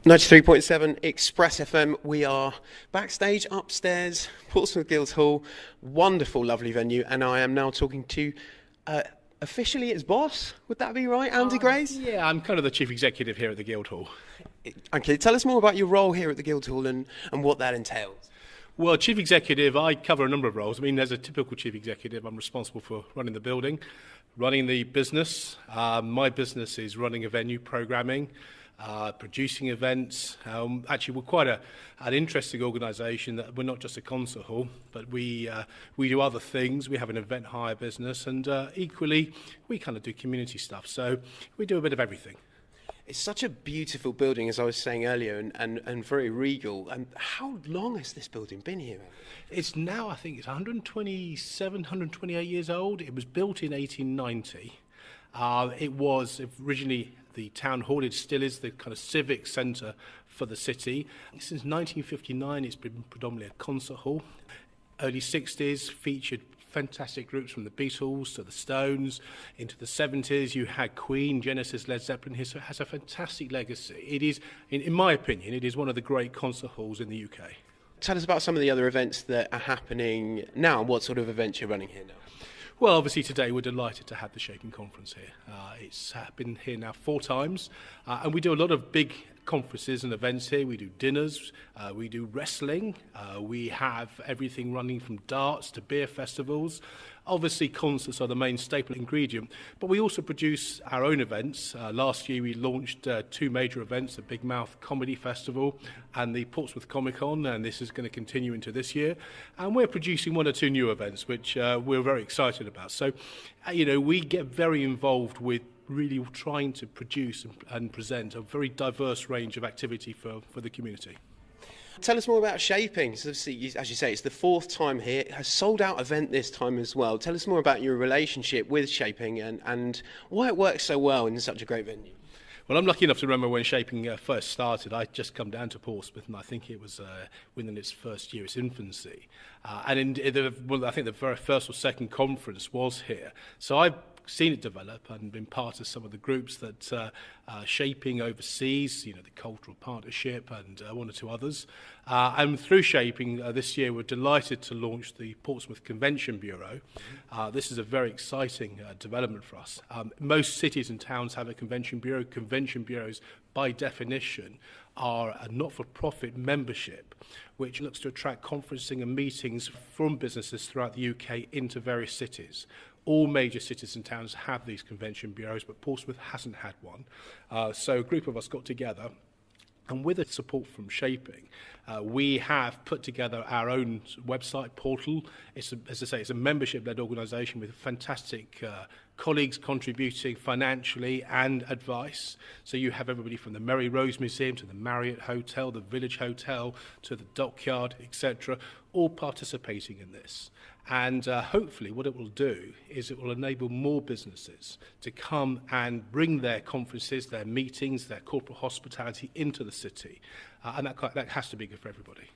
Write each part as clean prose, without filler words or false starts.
93.7 Express FM. We are backstage upstairs, Portsmouth Guildhall. Wonderful, lovely venue. And I am now talking to officially its boss. Would that be right, Andy Grace? Yeah, I'm kind of the chief executive here at the Guildhall. Okay, tell us more about your role here at the Guildhall and what that entails. Well, chief executive, I cover a number of roles. I mean, as a typical chief executive, I'm responsible for running the building, running the business. My business is running a venue, programming, producing events. Actually, we're quite an interesting organisation. That we're not just a concert hall, but we do other things. We have an event hire business, and equally, we kind of do community stuff. So we do a bit of everything. It's such a beautiful building, as I was saying earlier, and very regal. And how long has this building been here, Andy? It's now, I think, it's 127, 128 years old. It was built in 1890. It was originally the town hall. It still is the kind of civic centre for the city. Since 1959, it's been predominantly a concert hall. Early 60s featured fantastic groups from the Beatles to the Stones. Into the 70s, you had Queen, Genesis, Led Zeppelin here, so it has a fantastic legacy. It is, in my opinion, it is one of the great concert halls in the UK. Tell us about some of the other events that are happening now. What sort of events you're running here now? Well, obviously today we're delighted to have the Shaping Conference here. It's been here now 4 times, and we do a lot of big conferences and events here. We do dinners, we do wrestling, we have everything running from darts to beer festivals. Obviously concerts are the main staple ingredient, but we also produce our own events. Last year we launched 2 major events, the Big Mouth Comedy Festival and the Portsmouth Comic Con, and this is going to continue into this year. And we're producing 1 or 2 new events, which we're very excited about. So, we get very involved with really trying to produce and present a very diverse range of activity for the community. Tell us more about Shaping. So obviously, as you say, it's the 4th time here. It has sold out event this time as well. Tell us more about your relationship with Shaping and why it works so well in such a great venue. Well, I'm lucky enough to remember when Shaping first started. I'd just come down to Portsmouth, and I think it was within its first year, its infancy. I think the very first or second conference was here. So I've seen it develop and been part of some of the groups that Shaping overseas, the Cultural Partnership and 1 or 2 others. And through Shaping this year, we're delighted to launch the Portsmouth Convention Bureau. This is a very exciting development for us. Most cities and towns have a convention bureau. Convention bureaus, by definition, are a not-for-profit membership which looks to attract conferencing and meetings from businesses throughout the UK into various cities. All major cities and towns have these convention bureaus, but Portsmouth hasn't had one. So a group of us got together, and with the support from Shaping, we have put together our own website portal. As I say, it's a membership-led organisation with fantastic colleagues contributing financially and advice. So you have everybody from the Mary Rose Museum to the Marriott Hotel, the Village Hotel, to the Dockyard, etc., all participating in this. And hopefully what it will do is it will enable more businesses to come and bring their conferences, their meetings, their corporate hospitality into the city. And that has to be good for everybody.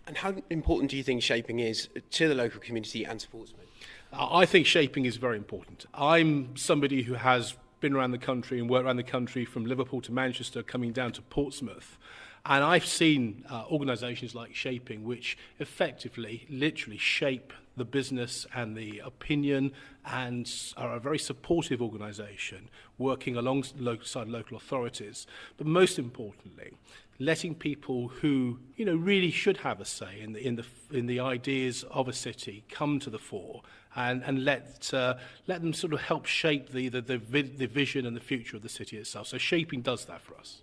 And how important do you think Shaping is to the local community and to Portsmouth? I think Shaping is very important. I'm somebody who has been around the country and worked around the country from Liverpool to Manchester, coming down to Portsmouth. And I've seen organisations like Shaping, which effectively, literally shape the business and the opinion and are a very supportive organisation working alongside local authorities. But most importantly, letting people who really should have a say in the ideas of a city come to the fore and let them sort of help shape the vision and the future of the city itself. So Shaping does that for us.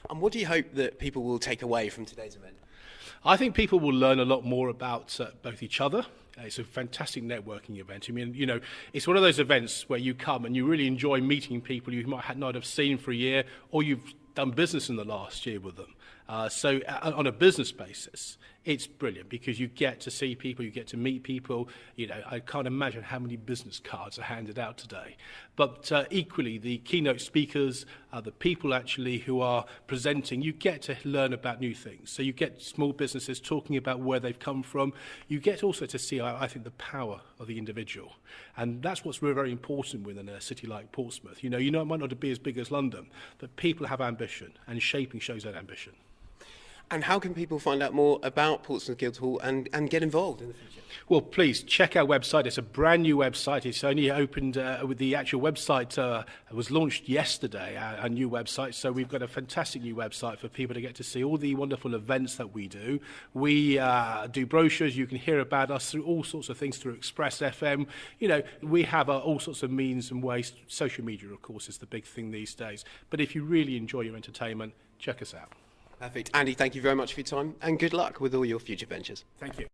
And what do you hope that people will take away from today's event? I think people will learn a lot more about both each other. It's a fantastic networking event. I mean, it's one of those events where you come and you really enjoy meeting people you might not have seen for a year, or you've done business in the last year with them. On a business basis, it's brilliant because you get to see people, you get to meet people. You know, I can't imagine how many business cards are handed out today. But equally, the keynote speakers, the people actually who are presenting, you get to learn about new things. So you get small businesses talking about where they've come from. You get also to see, I think, the power of the individual. And that's what's very important within a city like Portsmouth. You know, it might not be as big as London, but people have ambition, and Shaping shows that ambition. And how can people find out more about Portsmouth Guildhall and get involved in the future? Well, please check our website. It's a brand new website. It's only opened with the actual website was launched yesterday, our new website. So we've got a fantastic new website for people to get to see all the wonderful events that we do. We do brochures. You can hear about us through all sorts of things, through Express FM. You know, we have all sorts of means and ways. Social media, of course, is the big thing these days. But if you really enjoy your entertainment, check us out. Perfect. Andy, thank you very much for your time and good luck with all your future ventures. Thank you.